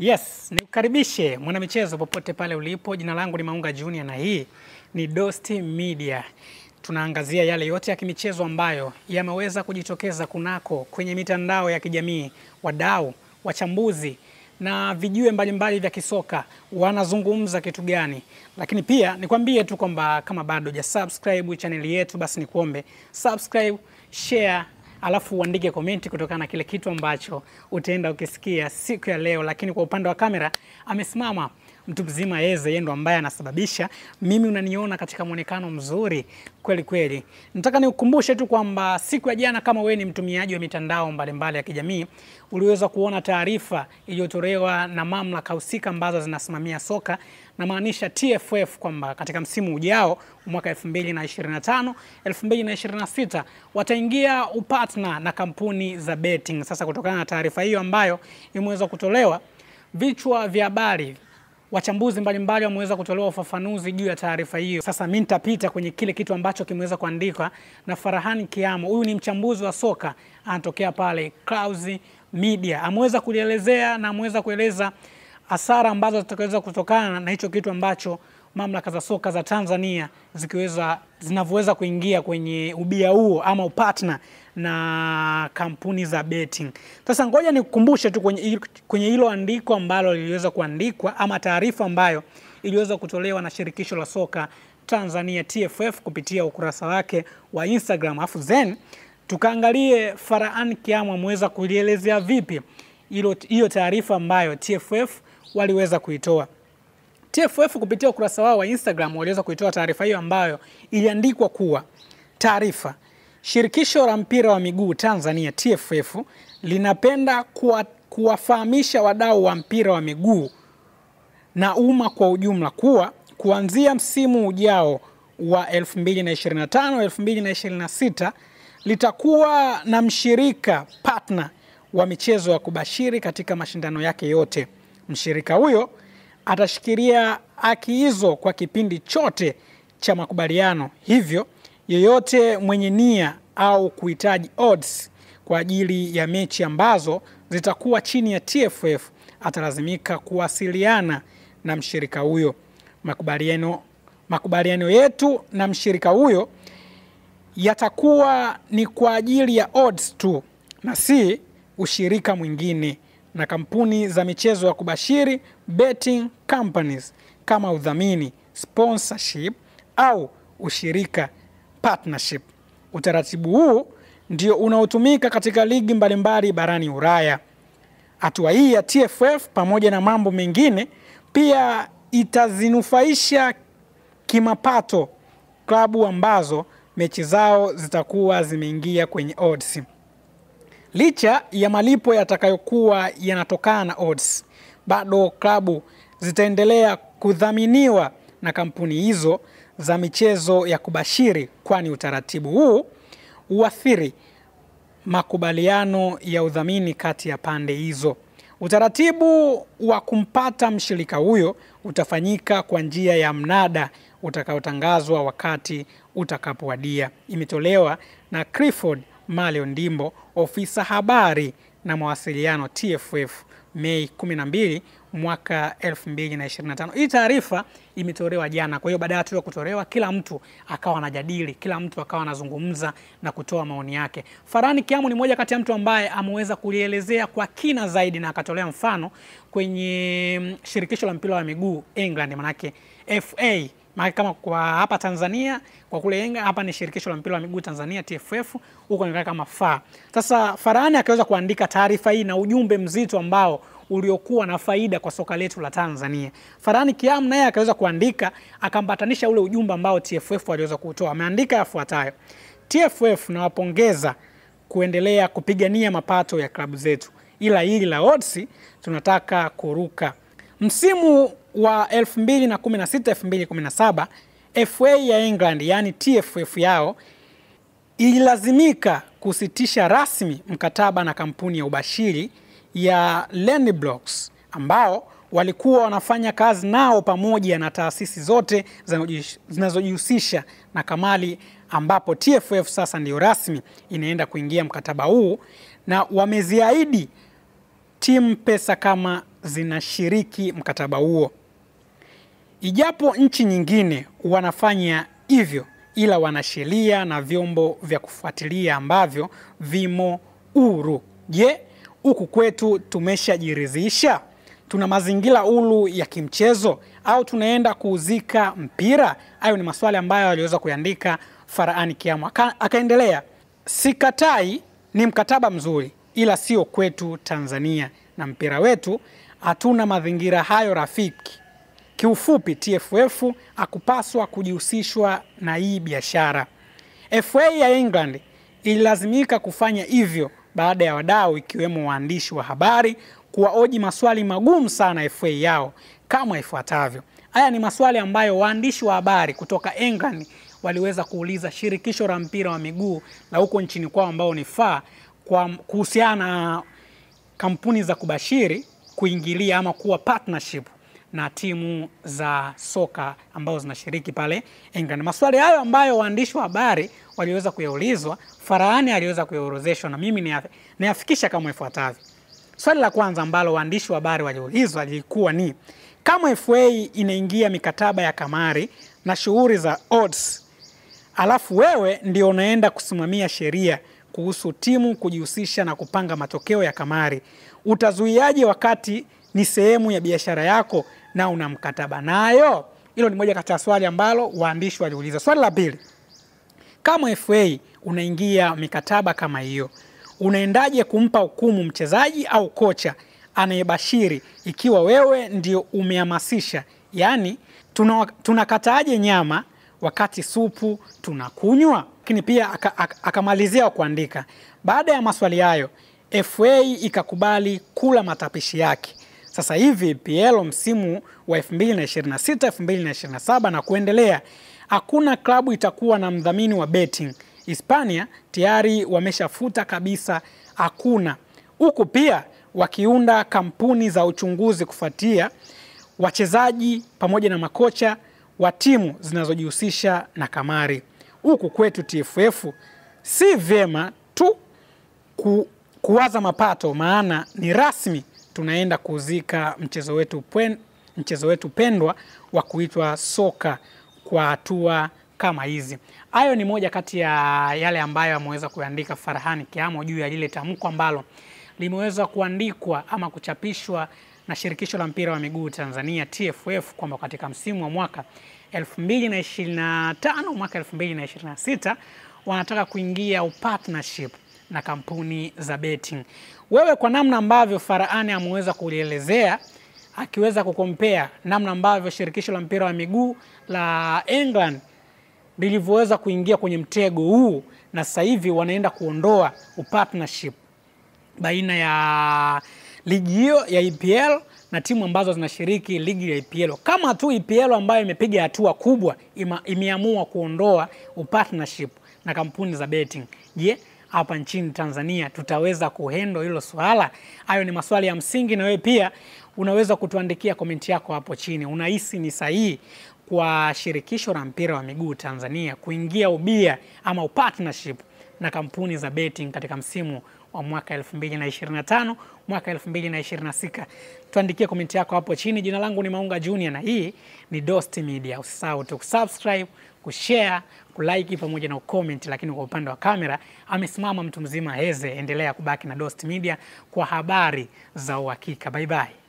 Yes, nikukaribishe mwanamichezo popote pale ulipo. Jina langu ni Maunga Junior na hii ni Dosti Media. Tunaangazia yale yote ya kimichezo ambayo yameweza kujitokeza kunako kwenye mitandao ya kijamii, wadau, wachambuzi na vijue mbalimbali vya kisoka wanazungumza kitu gani. Lakini pia nikwambie tu kwamba kama bado hujasubscribe channel yetu, basi nikuombe subscribe, share, alafu uandike komenti kutokana na kile kitu ambacho utaenda ukisikia siku ya leo. Lakini kwa upande wa kamera amesimama mtu mzima yeye ndo ambaye anasababisha mimi unaniona katika muonekano mzuri kweli kweli. Nataka nikukumbushe tu kwamba siku ya jana, kama wewe ni mtumiaji wa mitandao mbalimbali ya kijamii, uliweza kuona taarifa iliyotolewa na mamlaka husika ambazo zinasimamia soka, na maanisha TFF, kwamba katika msimu ujao mwaka 2025 2026 wataingia upartner na kampuni za betting. Sasa kutokana na taarifa hiyo ambayo imeweza kutolewa, vichwa vya habari, wachambuzi mbalimbali wameweza kutolewa ufafanuzi juu ya taarifa hiyo. Sasa mimi nitapita kwenye kile kitu ambacho kimeweza kuandikwa na Farhan Kiamo. Huyu ni mchambuzi wa soka, anatokea pale Clouds Media. Ameweza kuelezea na ameweza kueleza hasara ambazo zitakaweza kutokana na hicho kitu ambacho mamlaka za soka za Tanzania zinavyoweza kuingia kwenye ubia huo ama upartner na kampuni za betting. Sasa ngoja nikukumbushe tu kwenye hilo andiko ambalo liliweza kuandikwa ama taarifa ambayo iliweza kutolewa na shirikisho la soka Tanzania TFF kupitia ukurasa wake wa Instagram. Afu zen tukaangalie Farhan Kiamo ameweza kulielezea vipi hiyo taarifa ambayo TFF waliweza kuitoa. TFF kupitia ukurasa wao wa Instagram waliweza kuitoa taarifa hiyo ambayo iliandikwa kuwa taarifa: shirikisho la mpira wa miguu Tanzania TFF linapenda kuwafahamisha wadau wa mpira wa miguu na umma kwa ujumla kuwa kuanzia msimu ujao wa 2025-2026 litakuwa na mshirika partner wa michezo ya kubashiri katika mashindano yake yote. Mshirika huyo atashikilia haki hizo kwa kipindi chote cha makubaliano. Hivyo yeyote mwenye nia au kuhitaji odds kwa ajili ya mechi ambazo zitakuwa chini ya TFF atalazimika kuwasiliana na mshirika huyo. Makubaliano yetu na mshirika huyo yatakuwa ni kwa ajili ya odds tu na si ushirika mwingine na kampuni za michezo ya kubashiri, betting companies, kama udhamini, sponsorship au ushirika, partnership. Utaratibu huu ndio unaotumika katika ligi mbalimbali barani Ulaya. Hatua hii ya TFF pamoja na mambo mengine pia itazinufaisha kimapato klabu ambazo mechi zao zitakuwa zimeingia kwenye odds. Licha ya malipo yatakayokuwa yanatokana na odds, bado klabu zitaendelea kudhaminiwa na kampuni hizo za michezo ya kubashiri, kwani utaratibu huu huathiri makubaliano ya udhamini kati ya pande hizo. Utaratibu wa kumpata mshirika huyo utafanyika kwa njia ya mnada utakaotangazwa wakati utakapowadia. Imetolewa na Clifford Malio Ndimbo, ofisa habari na mawasiliano TFF, Mei 12 mwaka 2025. Hii taarifa imetolewa jana. Kwa hiyo baada ya kutolewa, kila mtu akawa anajadili, kila mtu akawa anazungumza na kutoa maoni yake. Farhan Kiamo ni mmoja kati ya mtu ambaye ameweza kulielezea kwa kina zaidi na akatolea mfano kwenye shirikisho la mpira wa miguu England, manake FA. Kama kwa hapa Tanzania, kwa kule England hapa ni shirikisho la mpira wa miguu Tanzania TFF, huko ni kama FA. Sasa Farhan akaweza kuandika taarifa hii na ujumbe mzito ambao uliokuwa na faida kwa soka letu la Tanzania. Farhan Kiamo naye akaweza kuandika, akambatanisha ule ujumbe ambao TFF waliweza kutoa. Ameandika yafuatayo: TFF nawapongeza kuendelea kupigania mapato ya klabu zetu, ila hili la odds tunataka kuruka. Msimu wa 2016-2017 FA ya England, yani TFF yao, ililazimika kusitisha rasmi mkataba na kampuni ya ubashiri ya Ladbrokes ambao walikuwa wanafanya kazi nao pamoja na taasisi zote zinazojihusisha na kamari, ambapo TFF sasa ndio rasmi inaenda kuingia mkataba huu na wameziahidi timu pesa kama zinashiriki mkataba huo. Ijapo nchi nyingine wanafanya hivyo, ila wana sheria na vyombo vya kufuatilia ambavyo vimo huru. Je, huku kwetu tumeshajiridhisha? Tuna mazingira huru ya kimchezo au tunaenda kuuzika mpira? Hayo ni maswali ambayo aliweza kuandika Farhan Kiamo. Akaendelea, sikatai ni mkataba mzuri, ila sio kwetu Tanzania na mpira wetu hatuna mazingira hayo rafiki. Kiufupi, TFF hakupaswa kujihusishwa na hii biashara. FA ya England ililazimika kufanya hivyo baada ya wadau ikiwemo waandishi wa habari kuwahoji maswali magumu sana FA yao kama ifuatavyo. Haya ni maswali ambayo waandishi wa habari kutoka England waliweza kuuliza shirikisho la mpira wa miguu la huko nchini kwao ambao ni FA kwa kuhusiana na kampuni za kubashiri kuingilia ama kuwa partnership na timu za soka ambao zinashiriki pale England. Maswali hayo ambayo waandishi wa habari waliweza kuyaulizwa, Farhan aliweza kuyaorozeshwa na mimi niyafikisha kama ifuatavyo. Swali la kwanza ambalo waandishi wa habari waliulizwa lilikuwa ni, kama FA inaingia mikataba ya kamari na shughuli za odds, alafu wewe ndio unaenda kusimamia sheria kuhusu timu kujihusisha na kupanga matokeo ya kamari, utazuiaje wakati ni sehemu ya biashara yako na una mkataba nayo? Hilo ni moja kati ya swali ambalo waandishi waliuliza. Swali la pili, kama FA unaingia mikataba kama hiyo, unaendaje kumpa hukumu mchezaji au kocha anayebashiri ikiwa wewe ndio umehamasisha? Yaani tunakataaje nyama wakati supu tunakunywa? Lakini pia akamalizia kuandika, baada ya maswali hayo FA ikakubali kula matapishi yake. Sasa hivi EPL msimu wa 2026-2027 na kuendelea, hakuna klabu itakuwa na mdhamini wa betting. Hispania tayari wameshafuta kabisa, hakuna. Huku pia wakiunda kampuni za uchunguzi kufuatia wachezaji pamoja na makocha wa timu zinazojihusisha na kamari. Huku kwetu TFF si vyema tu kuwaza mapato, maana ni rasmi tunaenda kuzika mchezo wetu pendwa wa kuitwa soka kwa hatua kama hizi. Hayo ni moja kati ya yale ambayo ameweza kuandika Farhan Kiamo juu ya lile tamko ambalo limeweza kuandikwa ama kuchapishwa na shirikisho la mpira wa miguu Tanzania TFF kwamba katika msimu wa mwaka 2025 mwaka 2026 wanataka kuingia partnership na kampuni za betting. Wewe kwa namna ambavyo Farhan ameweza kulielezea, akiweza kukompea namna ambavyo shirikisho la mpira wa miguu la England lilivyoweza kuingia kwenye mtego huu na sasa hivi wanaenda kuondoa partnership baina ya ligi hiyo ya EPL na timu ambazo zinashiriki ligi ya EPL. Kama tu EPL ambayo imepiga hatua kubwa imeamua kuondoa partnership na kampuni za betting, je, hapa nchini Tanzania tutaweza kuhandle hilo swala? Hayo ni maswali ya msingi, na wewe pia unaweza kutuandikia komenti yako hapo chini. Unahisi ni sahihi kwa shirikisho la mpira wa miguu Tanzania kuingia ubia ama partnership na kampuni za betting katika msimu wa mwaka 2025 mwaka 2026? Tuandikie komenti yako hapo chini. Jina langu ni Maunga Junior na hii ni Dost Media. Usisahau tu kusubscribe, kushare, kulike pamoja na ucomment. Lakini kwa upande wa kamera amesimama mtu mzima Heze. Endelea kubaki na Dost Media kwa habari za uhakika. Bye bye.